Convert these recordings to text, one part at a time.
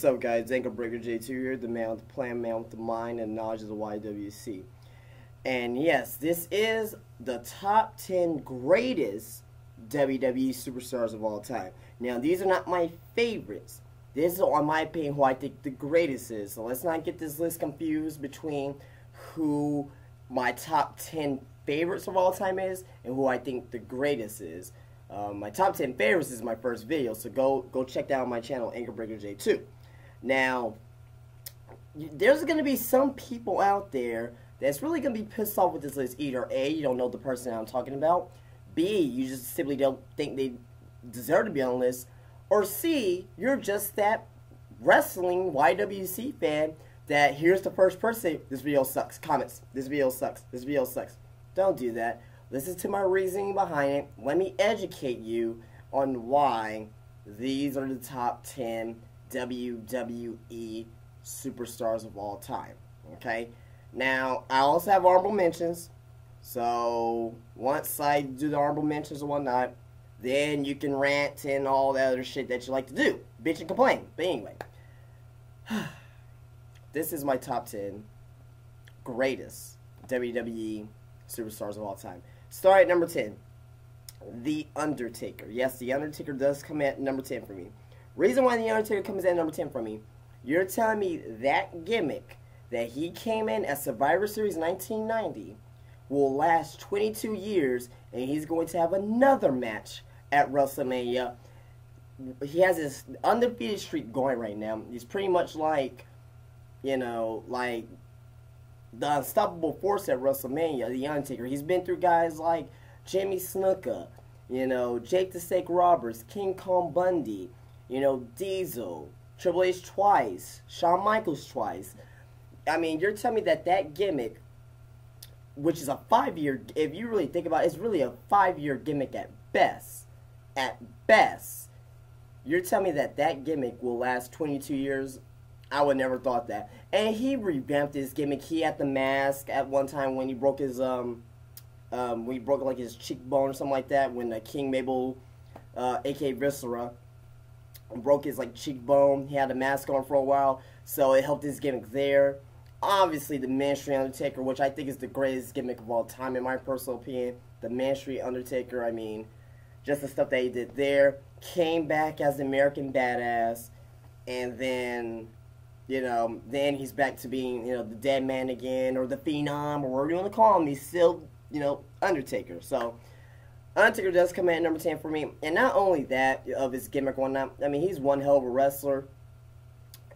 What's up, guys? Ankle Breaker J2 here, the man with the plan, man with the mind, and knowledge of the YWC. And yes, this is the top 10 greatest WWE superstars of all time. Now, these are not my favorites. This is, in my opinion, who I think the greatest is. So let's not get this list confused between who my top 10 favorites of all time is and who I think the greatest is. My top 10 favorites is my first video, so go check that out on my channel, Ankle Breaker J2. Now, there's going to be some people out there that's really going to be pissed off with this list. Either A, you don't know the person that I'm talking about, B, you just simply don't think they deserve to be on the list, or C, you're just that wrestling YWC fan that here's the first person, this video sucks, comments, this video sucks, this video sucks. Don't do that. Listen to my reasoning behind it. Let me educate you on why these are the top 10 WWE superstars of all time. Okay? Now, I also have honorable mentions. So, once I do the honorable mentions and whatnot, then you can rant and all that other shit that you like to do. Bitch and complain. But anyway. This is my top 10 greatest WWE superstars of all time. Start at number 10. The Undertaker. Yes, The Undertaker does come at number 10 for me. Reason why The Undertaker comes at number 10 for me, you're telling me that gimmick that he came in at Survivor Series 1990 will last 22 years and he's going to have another match at WrestleMania. He has this undefeated streak going right now. He's pretty much like, you know, like the unstoppable force at WrestleMania, The Undertaker. He's been through guys like Jimmy Snuka, you know, Jake the Snake Roberts, King Kong Bundy, you know, Diesel, Triple H twice, Shawn Michaels twice. I mean, you're telling me that that gimmick, which is a 5-year, if you really think about it, it's really a 5-year gimmick at best. At best. You're telling me that that gimmick will last 22 years? I would never thought that. And he revamped his gimmick. He had the mask at one time when he broke his when he broke like his cheekbone or something like that. When King Mabel, aka Viscera, broke his like cheekbone. He had a mask on for a while, so it helped his gimmick there. Obviously, the Ministry Undertaker, which I think is the greatest gimmick of all time in my personal opinion. The Ministry Undertaker. I mean, just the stuff that he did there. Came back as the American Badass, and then, you know, then he's back to being, you know, the Dead Man again, or the Phenom, or whatever you want to call him. He's still, you know, Undertaker. So, Undertaker does come in at number 10 for me. And not only that, of his gimmick and whatnot, I mean, he's one hell of a wrestler.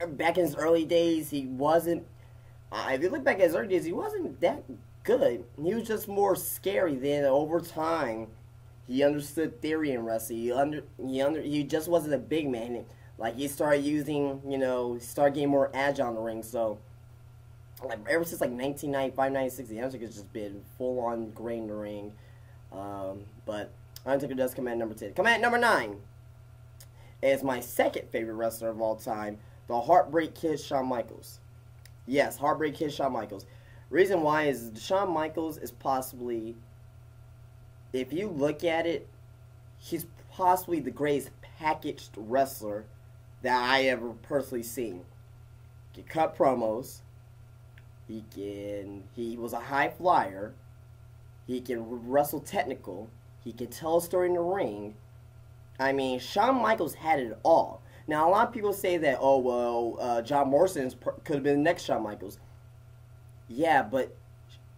Back in his early days, he wasn't, if you look back at his early days, he wasn't that good. He was just more scary. Then, over time, he understood theory in wrestling. He just wasn't a big man. Like, he started using, you know, he started getting more agile in the ring. So, like, ever since, like, 1995, 96, the Undertaker's just been full-on great in the ring. But Undertaker does come at number 10. Come at number 9 is my second favorite wrestler of all time, the Heartbreak Kid, Shawn Michaels. Yes, Heartbreak Kid, Shawn Michaels. Reason why is Shawn Michaels is possibly, if you look at it, he's possibly the greatest packaged wrestler that I ever personally seen. He can cut promos. He was a high flyer. He can wrestle technical. He can tell a story in the ring. I mean, Shawn Michaels had it all. Now, a lot of people say that, oh, well, John Morrison could have been the next Shawn Michaels. Yeah, but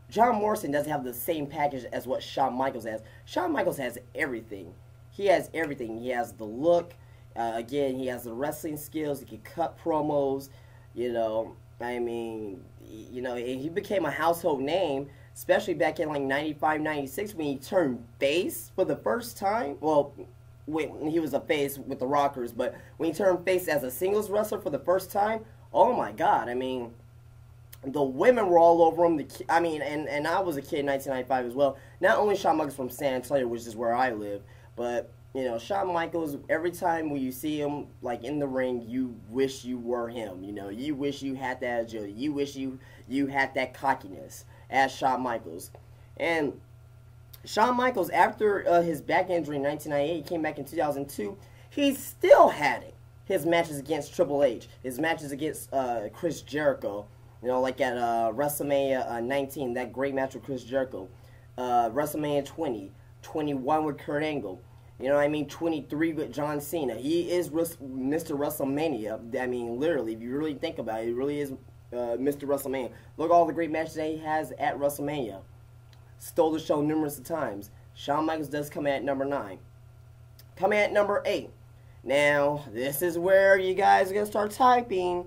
John Morrison doesn't have the same package as what Shawn Michaels has. Shawn Michaels has everything. He has everything. He has the look. Again, he has the wrestling skills. He can cut promos. You know, I mean, you know, he became a household name, especially back in like 95, 96 when he turned face for the first time. Well, when he was a face with the Rockers, but when he turned face as a singles wrestler for the first time, oh my God, I mean, the women were all over him. I mean, and I was a kid in 1995 as well. Not only Shawn Michaels from San Antonio, which is where I live, but, you know, Shawn Michaels, every time when you see him, like, in the ring, you wish you were him, you know. You wish you had that agility. You wish you had that cockiness as Shawn Michaels. And Shawn Michaels, after his back injury in 1998, he came back in 2002, he still had it. his matches against Triple H, his matches against Chris Jericho. You know, like at WrestleMania 19, that great match with Chris Jericho. WrestleMania 20, 21 with Kurt Angle. You know what I mean? 23 with John Cena. He is Mr. WrestleMania. I mean, literally, if you really think about it, he really is Mr. WrestleMania. Look at all the great matches that he has at WrestleMania. Stole the show numerous times. Shawn Michaels does come at number 9. Coming at number 8. Now, this is where you guys are going to start typing.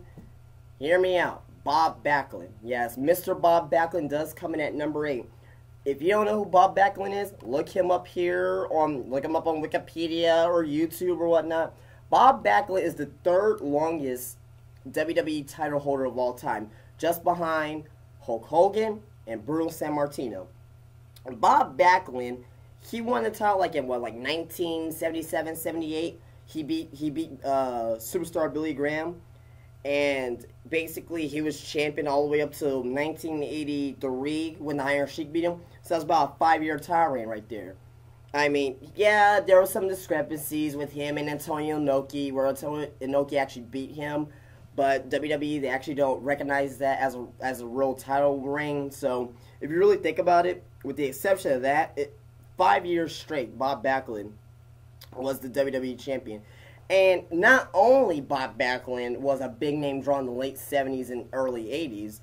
Hear me out. Bob Backlund. Yes, Mr. Bob Backlund does come in at number 8. If you don't know who Bob Backlund is, look him up here, look him up on Wikipedia or YouTube or whatnot. Bob Backlund is the 3rd longest WWE title holder of all time, just behind Hulk Hogan and Bruno Sammartino. Bob Backlund, he won the title like in 1977, 78. He beat Superstar Billy Graham. And basically, he was champion all the way up to 1983 when the Iron Sheik beat him. So that's about a 5-year title reign right there. I mean, yeah, there were some discrepancies with him and Antonio Inoki, where Antonio Inoki actually beat him. But WWE, they actually don't recognize that as a real title reign. So if you really think about it, with the exception of that, 5 years straight, Bob Backlund was the WWE champion. And not only Bob Backlund was a big name draw in the late 70s and early 80s,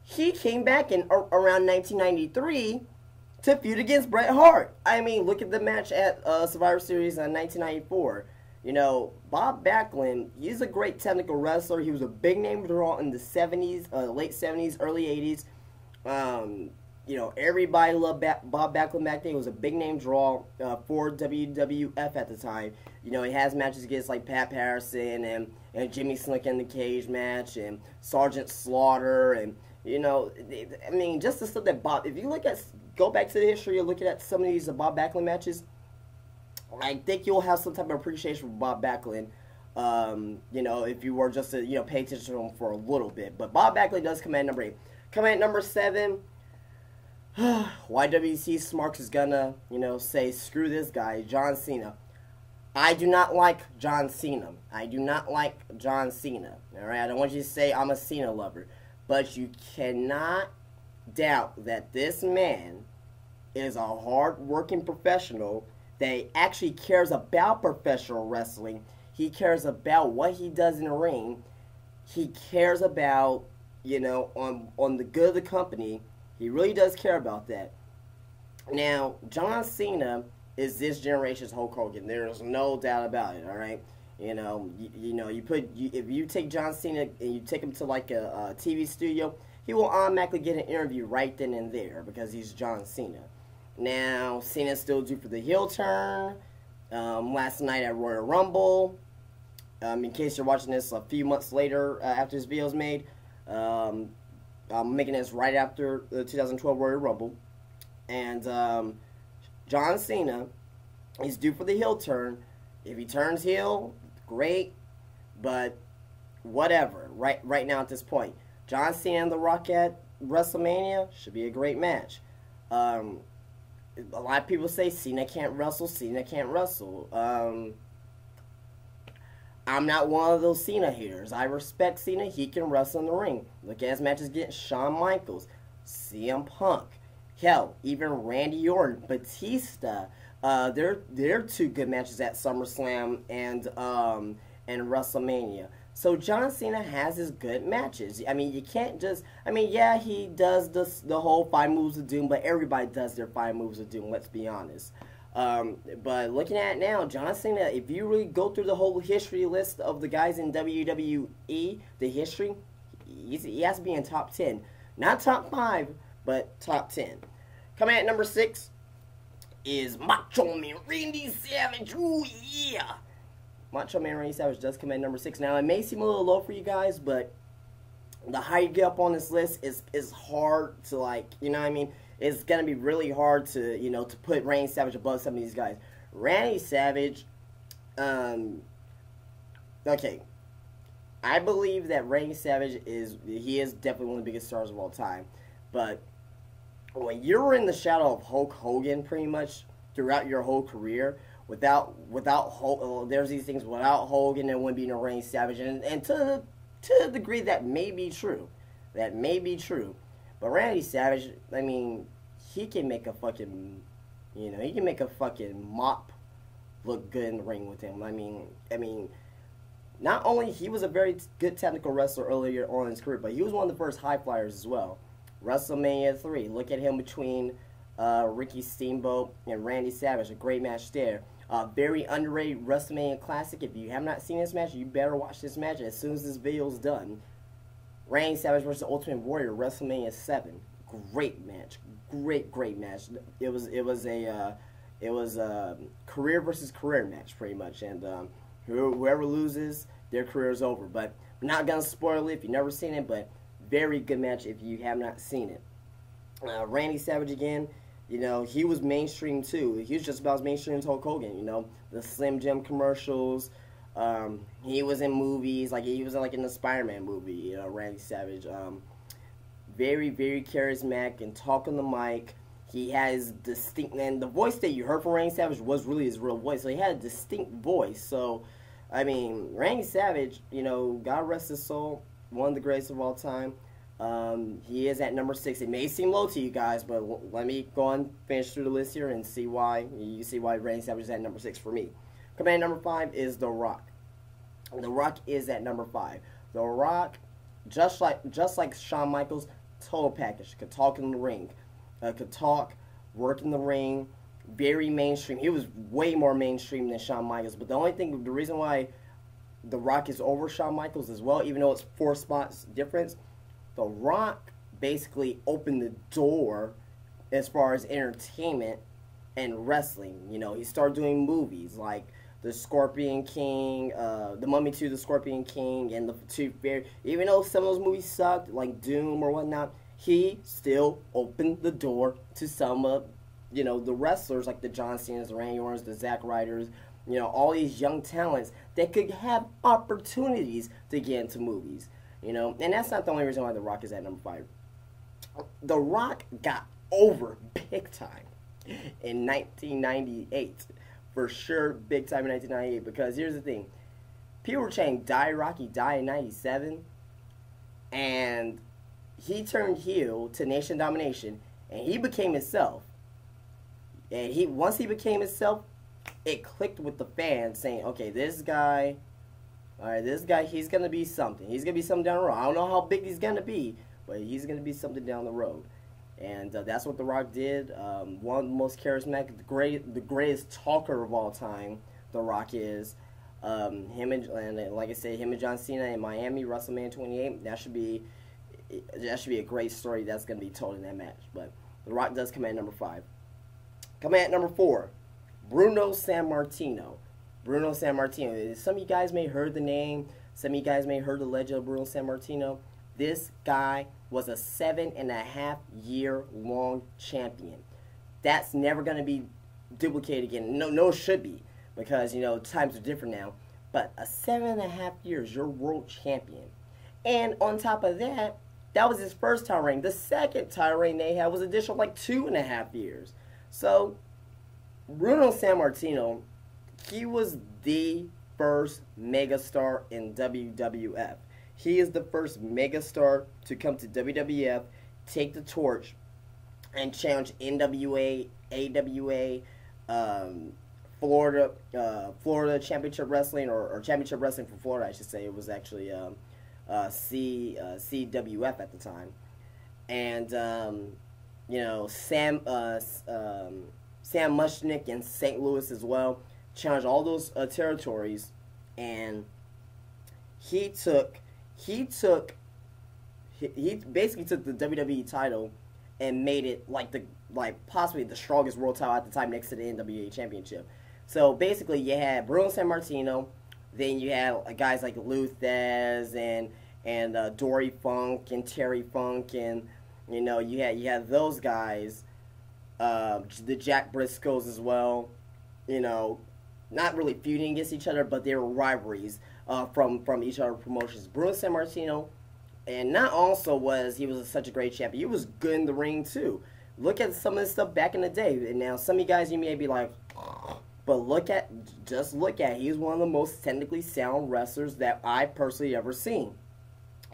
he came back in around 1993 to feud against Bret Hart. I mean, look at the match at Survivor Series in 1994. You know, Bob Backlund, he's a great technical wrestler. He was a big name draw in the 70s, late 70s, early 80s. You know, everybody loved Bob Backlund back then. He was a big name draw for WWF at the time. You know, he has matches against like Pat Patterson and Jimmy Snuka in the cage match and Sergeant Slaughter and, you know, I mean, just the stuff that Bob, if you go back to the history and look at some of these Bob Backlund matches, I think you'll have some type of appreciation for Bob Backlund. You know, if you were just to, you know, pay attention to him for a little bit. But Bob Backlund does come at number 8. Coming at number 7, YWC Smarks is gonna, you know, say, screw this guy, John Cena. I do not like John Cena. I do not like John Cena. Alright, I don't want you to say I'm a Cena lover. But you cannot doubt that this man is a hard-working professional that actually cares about professional wrestling. He cares about what he does in the ring. He cares about, you know, on the good of the company. He really does care about that. Now, John Cena is this generation's Hulk Hogan. There's no doubt about it, all right? You know, if you take John Cena and you take him to like a TV studio, he will automatically get an interview right then and there because he's John Cena. Now, Cena's still due for the heel turn. Last night at Royal Rumble. In case you're watching this a few months later after this video is made, I'm making this right after the 2012 Royal Rumble. And John Cena is due for the heel turn. If he turns heel, great. But whatever. Right now at this point, John Cena and The Rock at WrestleMania should be a great match. A lot of people say Cena can't wrestle. Cena can't wrestle. I'm not one of those Cena haters. I respect Cena. He can wrestle in the ring. Look at his matches against Shawn Michaels, CM Punk, hell, even Randy Orton, Batista. They're two good matches at SummerSlam and WrestleMania. So John Cena has his good matches. I mean, you can't just, I mean, yeah, he does the whole 5 moves of doom, but everybody does their 5 moves of doom, let's be honest. But looking at it now, John Cena, if you really go through the whole history list of the guys in WWE, the history, he has to be in top 10. Not top 5, but top 10. Coming at number 6 is Macho Man Randy Savage. Ooh, yeah! Macho Man Randy Savage does come at number 6. Now, it may seem a little low for you guys, but the higher you get up on this list is hard to, like, you know what I mean? It's going to be really hard to, you know, to put Randy Savage above some of these guys. Randy Savage, okay, I believe that Randy Savage is definitely one of the biggest stars of all time. But when you're in the shadow of Hulk Hogan pretty much throughout your whole career, there's these things without Hogan and wouldn't be no Randy Savage, and to a degree that may be true, but Randy Savage, I mean, he can make a fucking, he can make a fucking mop look good in the ring with him. I mean, not only he was a very good technical wrestler earlier on in his career, but he was one of the first high flyers as well. WrestleMania 3, look at him between Ricky Steamboat and Randy Savage, a great match there. Very underrated WrestleMania Classic. If you have not seen this match, you better watch this match as soon as this video is done. Randy Savage versus Ultimate Warrior, WrestleMania 7. Great match. Great match. It was a career versus career match, pretty much. And whoever loses, their career is over. But I'm not going to spoil it if you've never seen it, but very good match if you have not seen it. Randy Savage again, he was mainstream too. He was just about as mainstream as Hulk Hogan, the Slim Jim commercials. He was in movies, like he was in the Spider-Man movie, Randy Savage. Very charismatic and talk on the mic. He has distinct, and the voice that you heard from Randy Savage was really his real voice. So he had a distinct voice. So, I mean, Randy Savage, God rest his soul, one of the greatest of all time. He is at number 6. It may seem low to you guys, but let me go on, finish through the list here and see why. You see why Randy Savage is at number 6 for me. Coming at number 5 is The Rock. The Rock is at number 5. The Rock, just like Shawn Michaels, total package. Could talk in the ring. Could talk, work in the ring. Very mainstream. He was way more mainstream than Shawn Michaels. But the reason why The Rock is over Shawn Michaels as well, even though it's 4 spots difference, The Rock basically opened the door as far as entertainment and wrestling. He started doing movies like The Scorpion King, The Mummy 2, The Scorpion King, and the two very. Even though some of those movies sucked, like Doom or whatnot, he still opened the door to some of, the wrestlers like the John Cena's, the Randy Orton's, the Zack Ryders, all these young talents that could have opportunities to get into movies. And that's not the only reason why The Rock is at number 5. The Rock got over big time in 1998. For sure, big time in 1998. Because here's the thing. People were saying, die Rocky, die in 97. And he turned heel to Nation Domination. And he became himself. And once he became himself, it clicked with the fans saying, okay, this guy... Alright, this guy, he's going to be something. He's going to be something down the road. I don't know how big he's going to be, but he's going to be something down the road. And that's what The Rock did. One of the most charismatic, the greatest talker of all time, The Rock is. Him and like I said, him and John Cena in Miami, WrestleMania 28, that should be a great story that's going to be told in that match. But The Rock does come at number 5. Coming at number 4, Bruno Sammartino. Bruno Sammartino. Some of you guys may have heard the name. Some of you guys may have heard the legend of Bruno Sammartino. This guy was a 7.5-year-long champion. That's never going to be duplicated again. No, it should be. Because, times are different now. But a 7.5 years, you're world champion. And on top of that, that was his first title reign. The second title reign they had was additional like 2.5 years. So, Bruno Sammartino, he was the first megastar in WWF. He is the first megastar to come to WWF, take the torch, and challenge NWA, AWA, Florida Championship Wrestling, or Championship Wrestling for Florida, I should say. It was actually CWF at the time. And, Sam Mushnick in St. Louis as well. Challenged all those territories, and he basically took the WWE title and made it possibly the strongest world title at the time, next to the NWA Championship. So basically, you had Bruno Sammartino, then you had guys like Luthez and Dory Funk and Terry Funk, and you had those guys, the Jack Briscoes as well, not really feuding against each other, but they were rivalries from each other promotions. Bruno Sammartino, and not also was he was such a great champion, he was good in the ring too. Look at some of this stuff back in the day. And now some of you guys, you may be like, But just look at, he's one of the most technically sound wrestlers that I personally ever seen.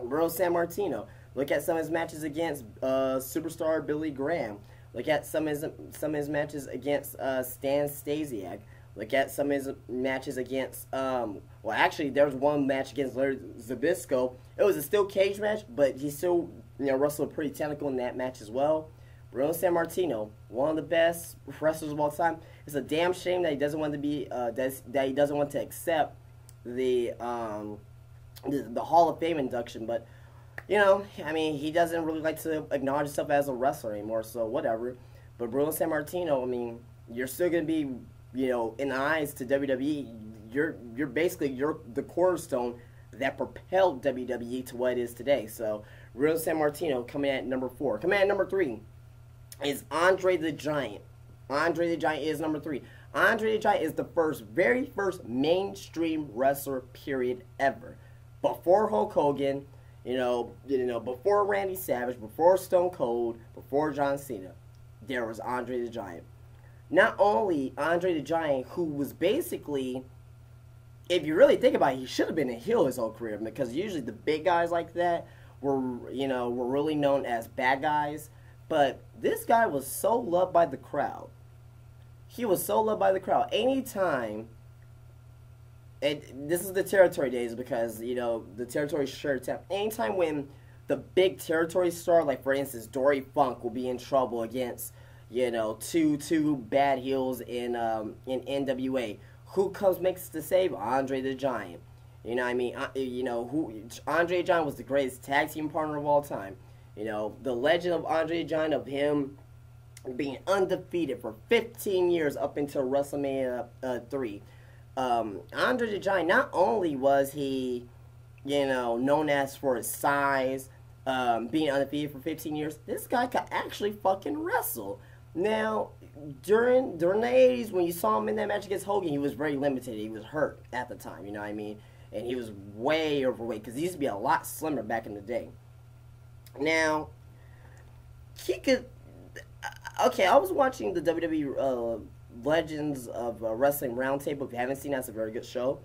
Bruno Sammartino. Look at some of his matches against superstar Billy Graham. Look at some of his matches against Stan Stasiak. Look at some of his matches against, well, actually, there was one match against Larry Zbyszko. It was a steel cage match, but he still, wrestled pretty technical in that match as well. Bruno Sammartino, one of the best wrestlers of all time. It's a damn shame that he doesn't want to be, that he doesn't want to accept the Hall of Fame induction, but, I mean, he doesn't really like to acknowledge himself as a wrestler anymore, so whatever. But Bruno Sammartino, I mean, you're still going to be, in the eyes to WWE, you're basically the cornerstone that propelled WWE to what it is today. So, Bruno Sammartino coming at number 4. Coming at number 3 is Andre the Giant. Andre the Giant is number 3. Andre the Giant is the very first mainstream wrestler, period, ever. Before Hulk Hogan, before Randy Savage, before Stone Cold, before John Cena, there was Andre the Giant. Not only Andre the Giant, who was basically, if you really think about it, he should have been a heel his whole career, because usually the big guys like that were really known as bad guys. But this guy was so loved by the crowd. He was so loved by the crowd. Anytime, and this is the territory days, because, the territory shared town. Anytime when the big territory star, like for instance, Dory Funk will be in trouble against, two bad heels in NWA, who makes the save? Andre the Giant. Andre the Giant was the greatest tag team partner of all time. The legend of Andre the Giant, of him being undefeated for 15 years up until WrestleMania 3. Andre the Giant, not only was he, known as for his size, being undefeated for 15 years, this guy could actually fucking wrestle. Now, during the 80s, when you saw him in that match against Hogan, he was very limited. He was hurt at the time, you know what I mean? And he was way overweight, because he used to be a lot slimmer back in the day. Now, he could... Okay, I was watching the WWE Legends of Wrestling Roundtable. If you haven't seen that, it's a very good show.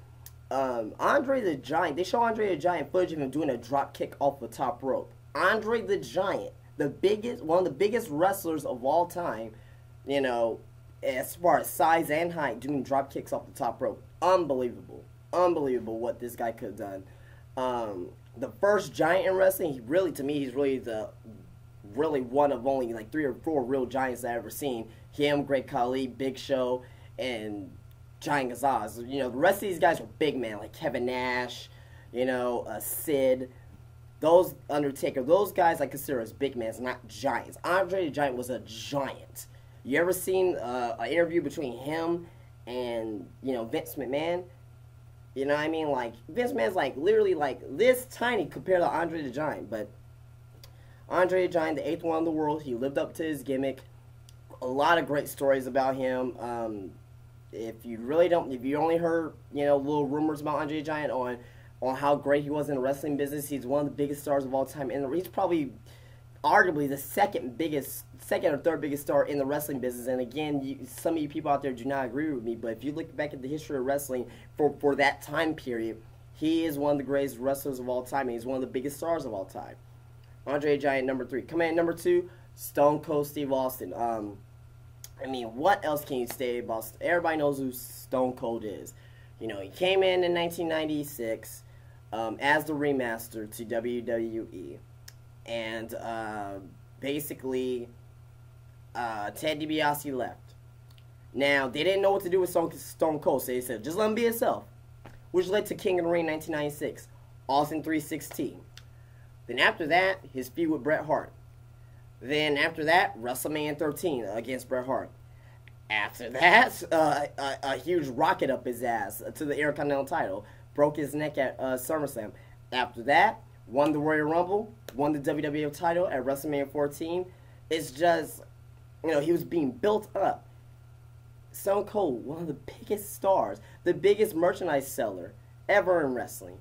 Andre the Giant, they show Andre the Giant footage of him doing a drop kick off the top rope. Andre the Giant, one of the biggest wrestlers of all time, as far as size and height, doing drop kicks off the top rope. Unbelievable. Unbelievable what this guy could have done. The first giant in wrestling, to me, he's really one of only like 3 or 4 real giants I've ever seen. Him, Great Khali, Big Show, and Giant Gazaz. The rest of these guys were big men, like Kevin Nash, Sid, those Undertaker. Those guys I consider as big men, not giants. Andre the Giant was a giant. You ever seen an interview between him and, Vince McMahon? You know what I mean? Like, Vince McMahon's like literally like this tiny compared to Andre the Giant. But Andre the Giant, the 8th one in the world, he lived up to his gimmick. A lot of great stories about him. If you only heard, little rumors about Andre the Giant on how great he was in the wrestling business, he's one of the biggest stars of all time. And he's probably arguably the second or third biggest star in the wrestling business. And again, some of you people out there do not agree with me, but if you look back at the history of wrestling for that time period, he is one of the greatest wrestlers of all time, and he's one of the biggest stars of all time. Andre the Giant, number 3. Coming at number 2, Stone Cold Steve Austin. I mean, what else can you say about... Everybody knows who Stone Cold is. He came in 1996 as the remaster to WWE. And basically, Ted DiBiase left. Now, they didn't know what to do with Stone Cold, so they said, just let him be himself. Which led to King of the Ring 1996, Austin 3:16. Then after that, his feud with Bret Hart. Then after that, WrestleMania 13 against Bret Hart. After that, a huge rocket up his ass to the Intercontinental title. Broke his neck at SummerSlam. After that, won the Royal Rumble, won the WWE title at WrestleMania 14. It's just, he was being built up. Stone Cold, one of the biggest stars, the biggest merchandise seller ever in wrestling.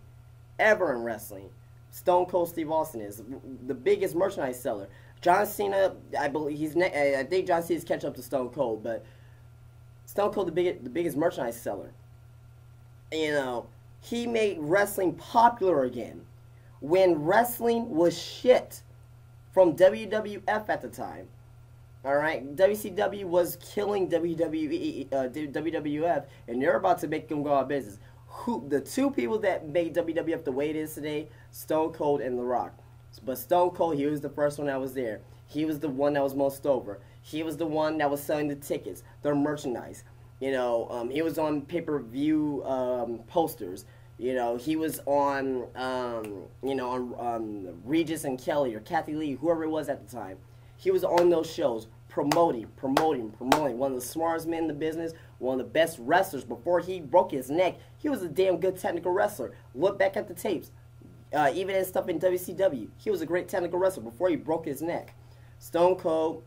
Stone Cold Steve Austin is the biggest merchandise seller. John Cena, I think John Cena's catch up to Stone Cold, but Stone Cold, the biggest merchandise seller. You know, he made wrestling popular again when wrestling was shit from WWF at the time. All right, WCW was killing WWE, WWF, and they're about to make them go out of business. The two people that made WWF the way it is today, Stone Cold and The Rock. But Stone Cold, he was the first one that was there. He was the one that was most over. He was the one that was selling the tickets, their merchandise. You know, he was on pay-per-view posters. You know, he was on, on Regis and Kelly or Kathy Lee, whoever it was at the time. He was on those shows, promoting. One of the smartest men in the business, one of the best wrestlers. Before he broke his neck, he was a damn good technical wrestler. Look back at the tapes. Even in stuff in WCW, he was a great technical wrestler before he broke his neck. Stone Cold,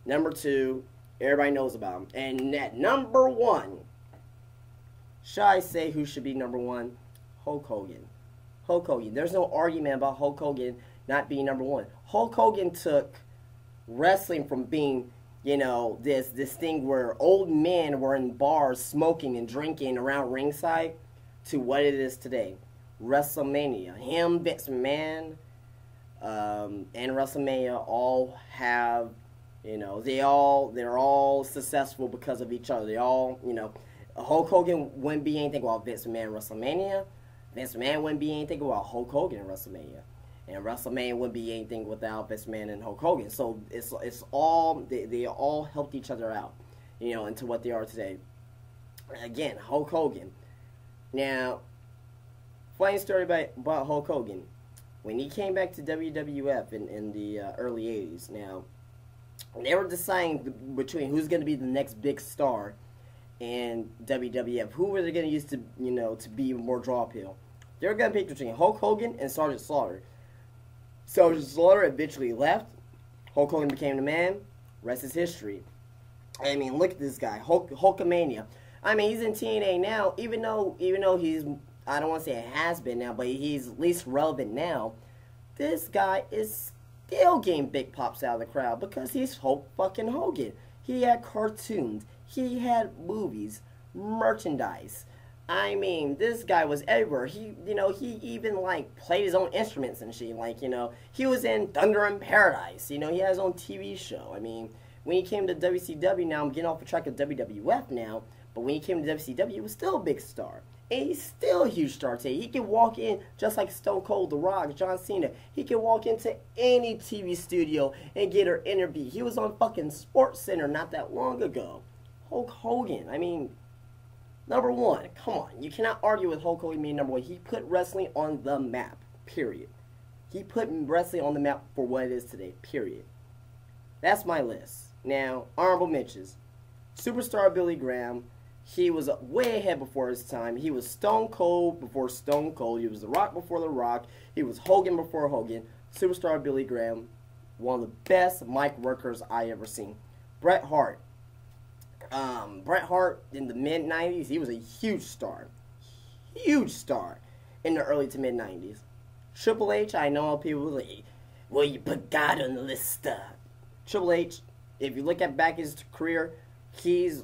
number 2, everybody knows about him. And at number 1, should I say who should be number 1? Hulk Hogan. Hulk Hogan. There's no argument about Hulk Hogan not being number 1. Hulk Hogan took wrestling from being, you know, this thing where old men were in bars smoking and drinking around ringside to what it is today. WrestleMania. Him, Vince McMahon, and WrestleMania all have, you know, they're all successful because of each other. They all, you know, Hulk Hogan wouldn't be anything without Vince McMahon WrestleMania. Vince McMahon wouldn't be anything without Hulk Hogan in WrestleMania. And WrestleMania wouldn't be anything without Vince McMahon and Hulk Hogan. So it's all, they all helped each other out, you know, into what they are today. Again, Hulk Hogan. Now, funny story about Hulk Hogan. When he came back to WWF in the early 80s, now, they were deciding between who's going to be the next big star in WWF. Who were they going to use to, you know, to be more draw appeal? They were going to pick between Hulk Hogan and Sergeant Slaughter. Sergeant Slaughter eventually left. Hulk Hogan became the man. Rest is history. I mean, look at this guy, Hulkamania. I mean, he's in TNA now, even though he's, I don't want to say it has been now, but he's at least relevant now. This guy is still getting big pops out of the crowd because he's Hulk fucking Hogan. He had cartoons. He had movies, merchandise. I mean, this guy was everywhere. He, you know, he even, like, played his own instruments and shit. Like, you know, he was in Thunder in Paradise. You know, he had his own TV show. I mean, when he came to WCW, now I'm getting off the track of WWF now, but when he came to WCW, he was still a big star. And he's still a huge star today. He can walk in, just like Stone Cold, The Rock, John Cena. He can walk into any TV studio and get her interview. He was on fucking Sports Center not that long ago. Hulk Hogan, I mean, number 1, come on. You cannot argue with Hulk Hogan being number 1. He put wrestling on the map, period. He put wrestling on the map for what it is today, period. That's my list. Now, honorable mentions. Superstar Billy Graham. He was way ahead before his time. He was Stone Cold before Stone Cold. He was The Rock before The Rock. He was Hogan before Hogan. Superstar Billy Graham, one of the best mic workers I ever seen. Bret Hart. Bret Hart in the mid-90s, he was a huge star. Huge star in the early to mid-90s. Triple H, I know people like, well, you put God on the list. Triple H, if you look at back his career, he's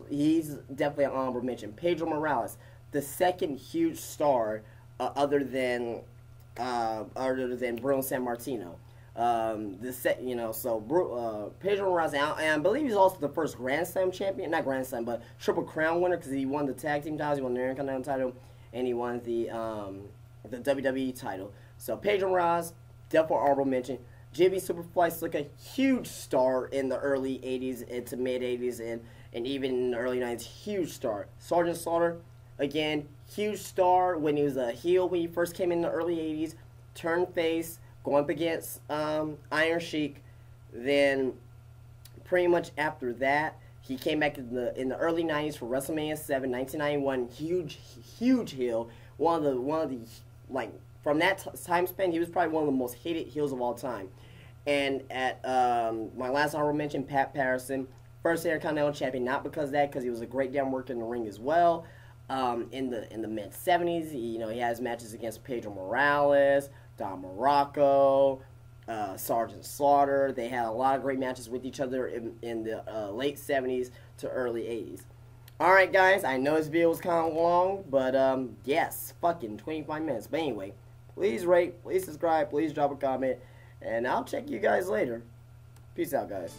definitely an honorable mention. Pedro Morales, the second huge star other than Bruno Sammartino. Pedro Morales, and I believe he's also the first Grand Slam champion, not Grand Slam, but Triple Crown winner, because he won the tag team titles, he won the Intercontinental title, and he won the WWE title. So Pedro Morales, definitely honorable mention. Jimmy Superfly Snuka, huge star in the early 80s into mid 80s, and even in the early 90s, huge star. Sergeant Slaughter, again, huge star when he was a heel when he first came in the early 80s, turned face, going up against Iron Sheik. Then pretty much after that, he came back in the early 90s for WrestleMania 7, 1991. Huge heel. One of the like, from that time span, he was probably one of the most hated heels of all time. And at my last honorable mention, Pat Patterson, first Intercontinental champion, not because of that, because he was a great damn worker in the ring as well. In the mid 70s, he has matches against Pedro Morales, Don Morocco, Sergeant Slaughter. They had a lot of great matches with each other in the late 70s to early 80s. Alright, guys, I know this video was kind of long, but, yes, fucking 25 minutes. But anyway, please rate, please subscribe, please drop a comment, and I'll check you guys later. Peace out, guys.